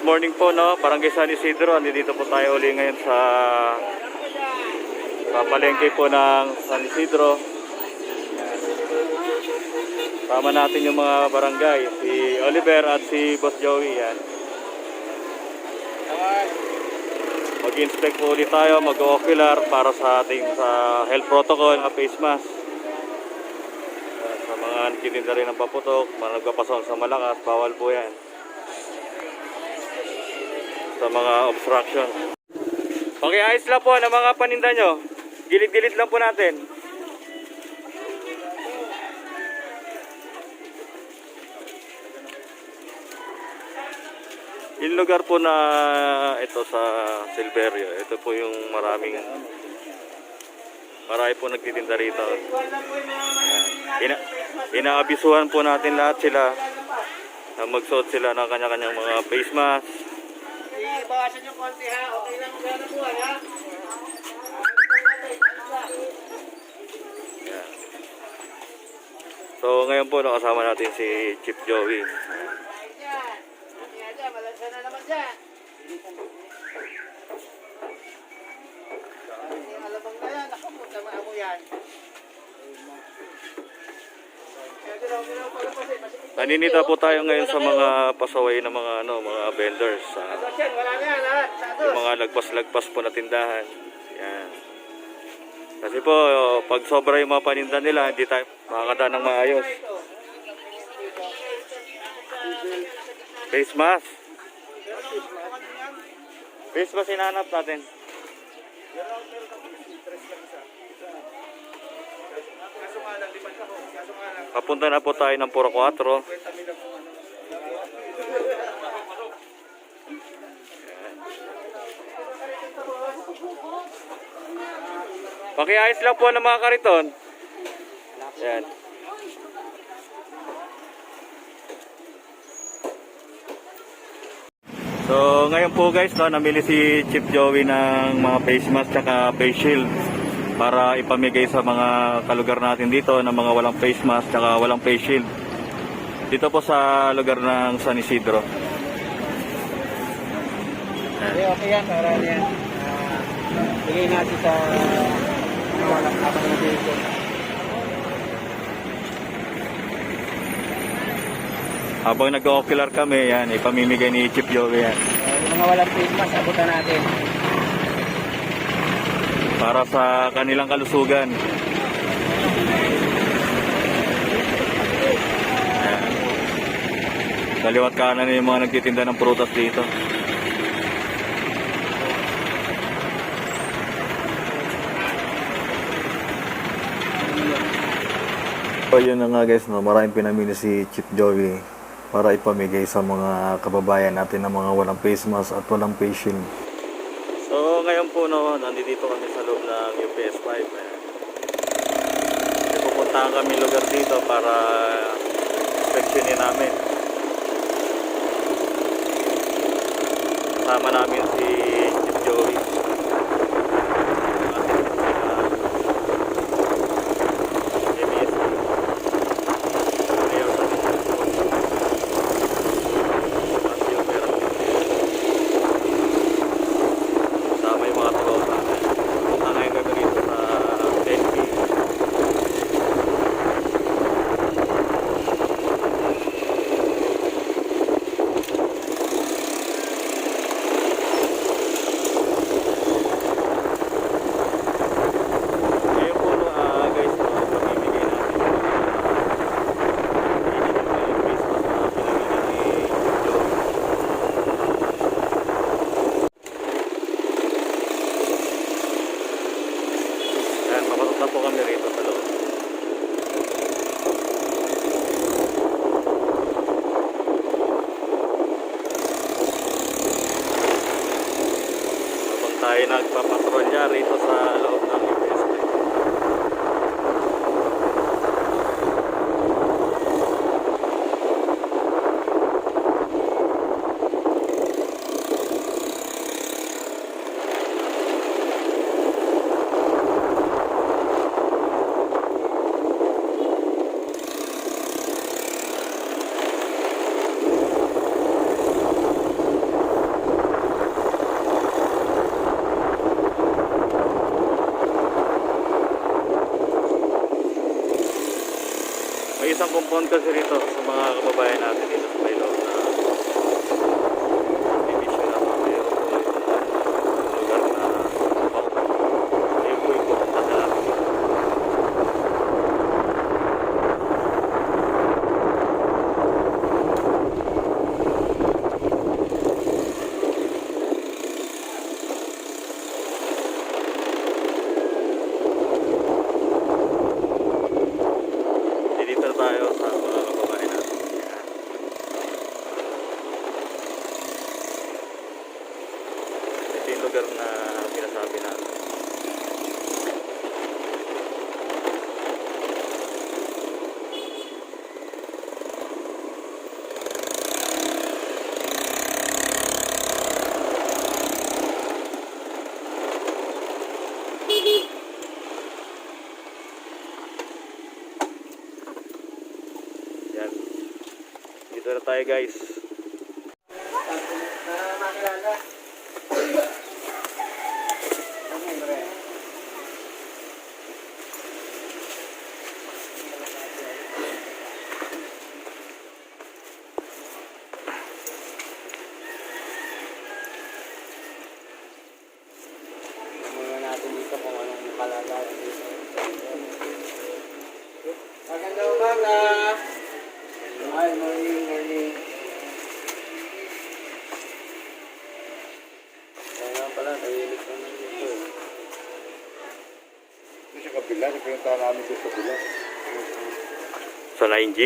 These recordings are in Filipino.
morning po, no? Barangay San Isidro. Dito po tayo uli ngayon sa palengke po ng San Isidro. Tama natin yung mga barangay, si Oliver at si Boss Joey. Yan. Mag-inspect po ulit tayo, mag-ocular para sa ating health protocol, face mask. Sa mga nagtitinda rin ng paputok, mga nagpapasok sa malakas, bawal po yan. Sa mga obstruction. Pakiayos lang po ng mga paninda nyo. Gilid-gilid lang po natin. Yung lugar po na ito sa Silverio, ito po yung marami po nagtitinda rito. Inaabisuhan po natin lahat sila na magsuot sila ng kanya-kanyang mga face mask. Bawasan yung konti ha, okay lang gana buhay ha. Yan. So ngayon po nakasama natin si Chief Joey. Malansa na naman dyan. Alabang na yan, nakapunta mo yan. Naninita po tayo ngayon sa mga pasaway na mga vendors. Yung mga lagpas-lagpas po na tindahan. Yan. Kasi po pag sobra yung mga paninda nila, hindi tayo makakadaan ng maayos. Face mask. Face mask hinahanap natin. Papunta na po tayo ng Puro 4. Pakiayos lang po ng mga kariton. Yan. So ngayon po guys, namili si Chief Joey ng mga face mask at face shield para ipamigay sa mga kalugar natin dito ng mga walang face mask at walang face shield. Dito po sa lugar ng San Isidro. Okay yan, para yan. Bigay natin sa mga walang kapag na dito. Habang nag-ocular kami, yan, ipamimigay ni Chief Joey yan. Yung mga walang face mask, abutan natin. Para sa kanilang kalusugan. Yan. Kaliwat kanan yung mga nagtitinda ng prutas dito. So yun na nga guys, maraming pinamili si Chief Joey para ipamigay sa mga kababayan natin ng mga walang face mask at walang face shield. So ngayon po nandito kami sa loob ng UPS 5. Pupuntahan kami lugar dito para inspectionin namin. Kasama namin si Chief Joey. Papasok na po kami rito sa loob. Habang tayo nagpapatrolya rito sa loob ng UPS. ng compound kasi rito sa mga kababayan natin dito sa Bailao na bibisyo na pa mayroon po yung lugar na ayun po yung pupunta na natin dito. Dito na tayo sa mga kababayan natin. Yan. Ito yung lugar na sinasabi natin. Yan. Dito na tayo guys. Makilala. Muna natin dito kung anong nakalagay dito. Magandang umaga. Hi, morning. Kaya nga pala, tahimik naman dito. Ito sa kabila, pinuntahan namin ito sa kabila. Sa 9G.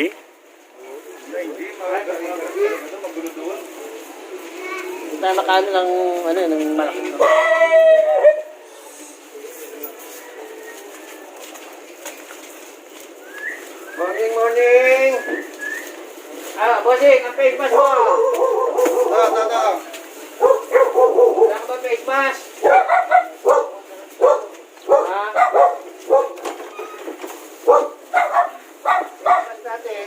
Hindi, magulo doon. Punta na kami ng malaki. Morning! Bossing, ang face mask mo! Ta. Wala ka ba face mask? Ha? Mask natin.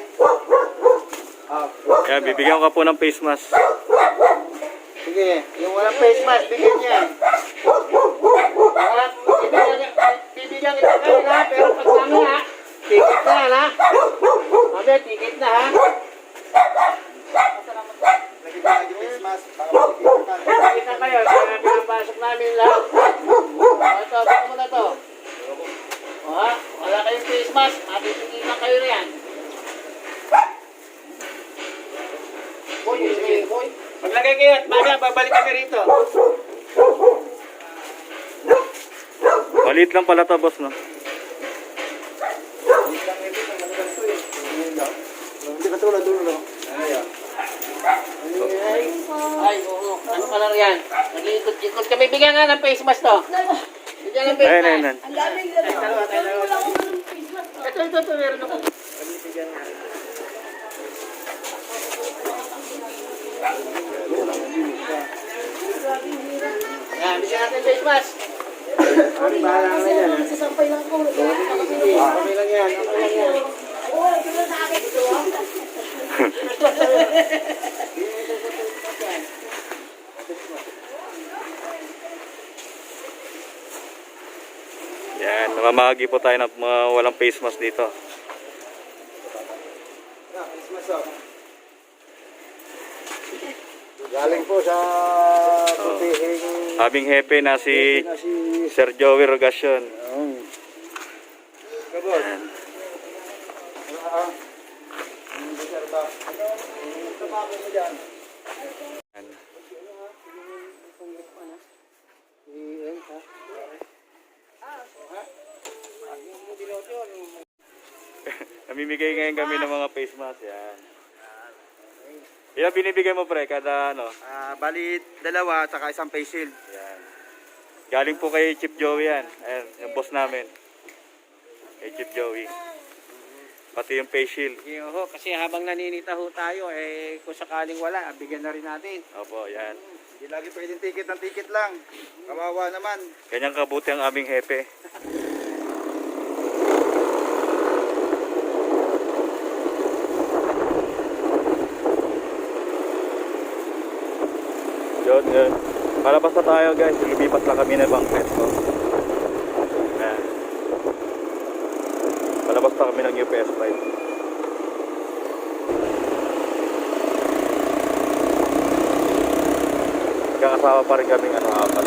Yan, bibigyan ko po ng face mask. Sige, yung walang face mask, bigyan niya. Bibigyan kita kayo ha, pero pag namin ha, ticket na ha. Sabi, ticket na ha. Lagi ka lagi face mask. Baka makikita ka. Ticket na kayo, kaya pinapasok namin lahat. Ito, baka mo na to. O ha, wala kayong face mask, matitinginan kayo na yan. Boy. Maglagay kayo at mamaya babalik kami rito. Maliit lang pala to boss no. Hindi ka tulad doon, no? Ay, oo. Ano ka lang yan? Nag-iikot-ikot kami. Bigyan nga ng face mask to. Bigyan ng face mask. Ayun. Ang daming Dalawa. wala ko ng face mask. Ito, meron ako. Yan, bigyan natin face mask. Sorry, kasi ano, nagsasampay lang ako. Okay lang yan. Oo, ito na sa akin. Ito ah. Yan, namamahagi po tayo ng mga walang face mask dito. Face mask, oh. Galing po sa putihing Aming hepe na si na si Sir Joey Rogasyon. Kabot. Namimigay ngayon kami ng mga face mask. Yan. Ilan binibigay mo pre? Kada ano? Bali, dalawa, saka isang face shield. Yan. Galing po kay Chief Joey yan. Ayan, yung boss namin. Kay Chief Joey. Pati yung face shield. Ho, kasi habang naninita ho tayo, kung sakaling wala, bigyan na rin natin. Opo, yan. Hindi lagi pwedeng ticket ng ticket lang. Kawawa naman. Kanyang kabuti ang aming hepe. Yun. Palabas na tayo guys. Lumipat lang kami ng ibang pwesto. Ayan. Palabas na kami ng UPS 5. magkakasama pa rin kaming apat.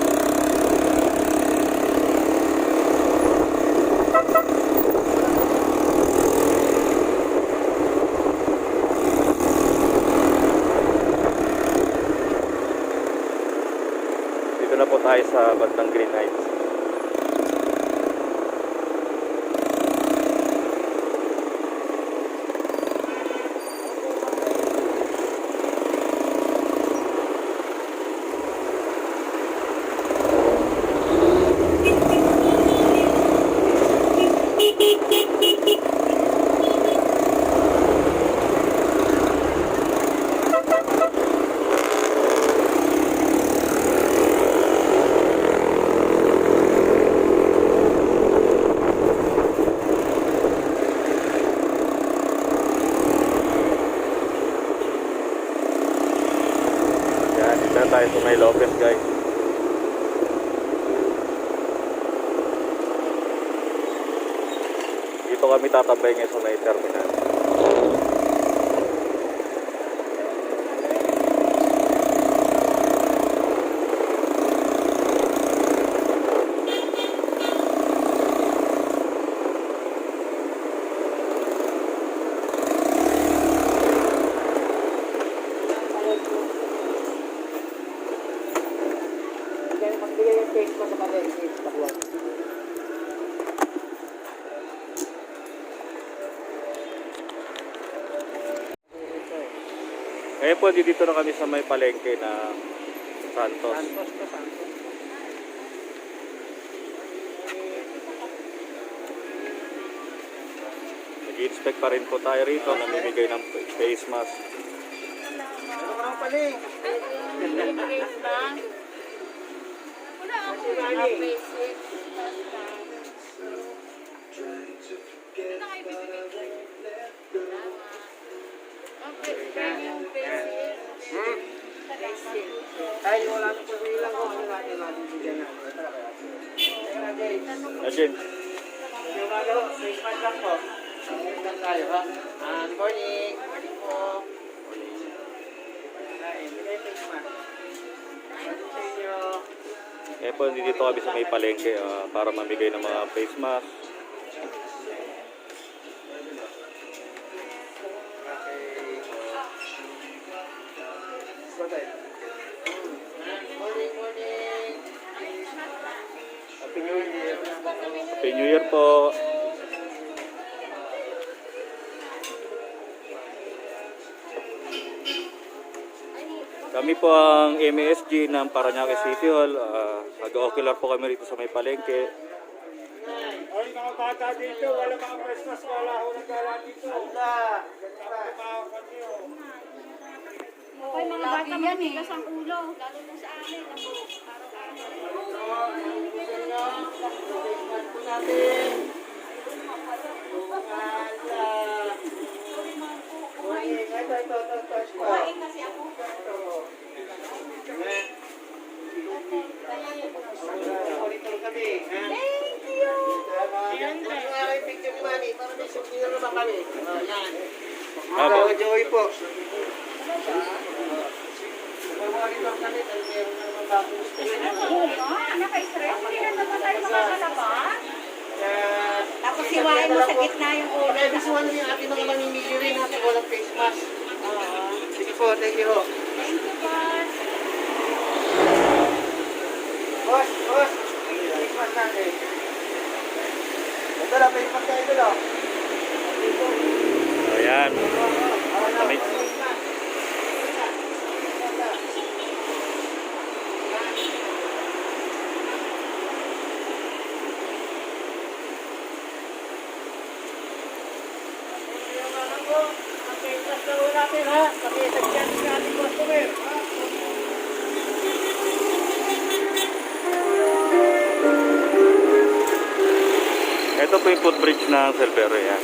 Dito na po tayo sa bandang Green Heights. Dito na tayo sa May Lopez, guys. Dito kami tatambay ngayon sa May Terminal. Magbigay yung face mo sa palengke. Takuan. Ngayon po, dito na kami sa may palengke na Santos. Santos to Santos. Nag-inspect pa rin po tayo rito. Namimigay ng face mask. Ano ka ng paling? Ay, wala na po sa ilang ko. Ano natin bigyan natin? Again, Yung ano, face mask lang po. Face mask tayo, ha? Good morning. Morning po. Ay, bigay face mask. Sa inyo. ngayon po, dito kami sa may palengke para mamigay ng mga face mask. Morning, morning. Happy New Year. Happy New Year po. Kami po ang MSG ng Parañaque City Hall. Nag-ocular po kami rito sa may palengke. Ay, mga bata dito, wala mga Christmas, wala ako nagkala dito. Wala. Okay, mga bata matigas ang ulo, lalo na sa amin. Kumain kasi ako. Thank you! Apo. Joey po. Naka-stress? Hindi na naman tayo makakalabas? Tapos siwain mo sa gitna yung ulo. Okay, bisuhan niyo yung ating mga mamimili natin walang face mask. Sige po, thank you ho. Thank you, boss. Boss, boss. Face mask natin. Ito lang, face mask tayo ito lang. Ayan. Kami. Ito po yung footbridge ng Silvero, yan.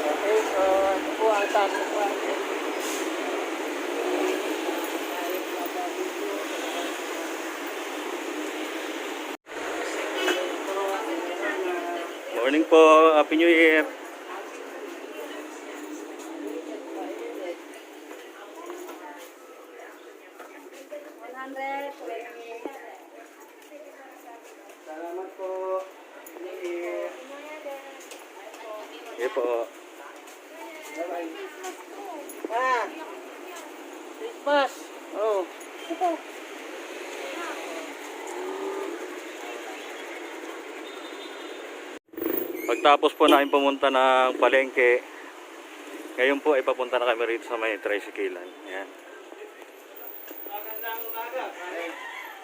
Okay, so ito po ang tapo po. Morning po. po. Happy New Year. Salamat po. Sige. Sige po. Bye-bye. Ah! Christmas. Oh. Pagtapos po namin pumunta ng palengke, ngayon po ay papunta na kami rito sa may tricyclean. Yan. Magandang umaga. Ay,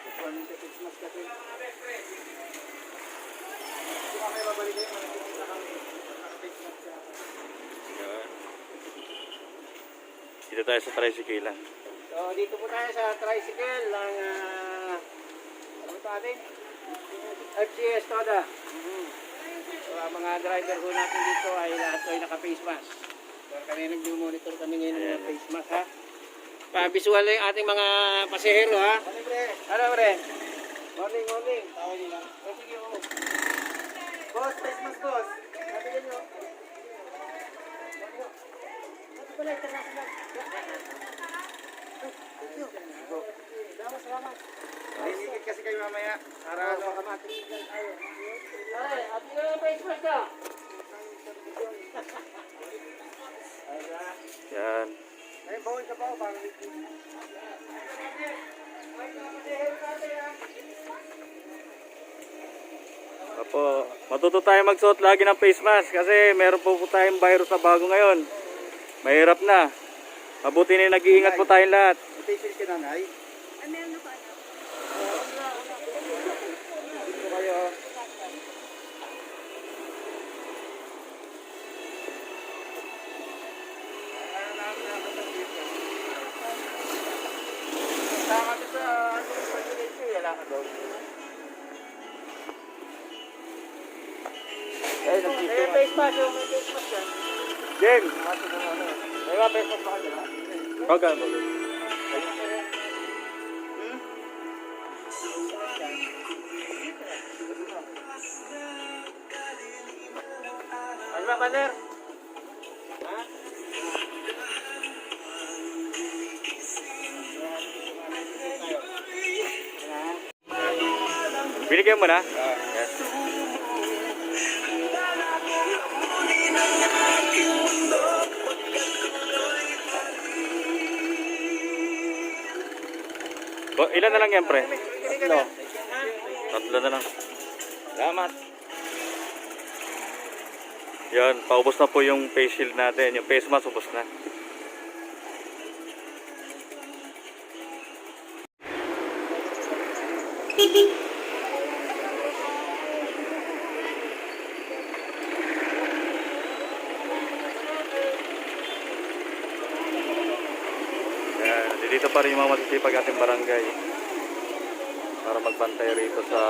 kukunin sa Christmas kasi. Hindi ba kayo babalik kayo? Magkikita kami. Naka-Christmas siya. Yan. Dito tayo sa tricyclean. So, dito po tayo sa tricycle ng ano ito atin? FGS Toda. So, ang mga driver ho natin dito ay lahat ay naka-face mask. So, kami nag-monitor kami ngayon ng mga face mask, ha? Pa-visual yung ating mga pasahero, ha? Ano, pre? Ano, pre? Morning, morning. Tawag nila. O, sige, o. Boss, face mask, boss. Sabi nyo. Mahiligit kasi kayo mamaya. Para ano kamatis. Ay, at yung face mask ka. Yan. Ay, bawal ka pa. Parang Opo, matuto tayo magsuot lagi ng face mask kasi meron po tayong virus na bago ngayon. Mahirap na. Mabuti na nag-iingat po tayong lahat. Itisil ka nanay. Meron ako ano. Dito kayo. Tama ka sa ano sa pagkakita. Wala ka daw. Ay, face mask yung may face mask yan. Jem! May mga face mask pa ka dyan, Pagka mo. Ano ba, Pader? Ha? Binigyan mo na? Yes. Ilan na lang yan, pre? Tatlo. Tatlo na lang. Salamat. Yan, paubos na po yung face shield natin. Yung face mask, ubos na. Yan, dito pa rin yung mga masisipag ating barangay para magbantay rito sa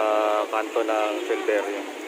kanto ng Silverio.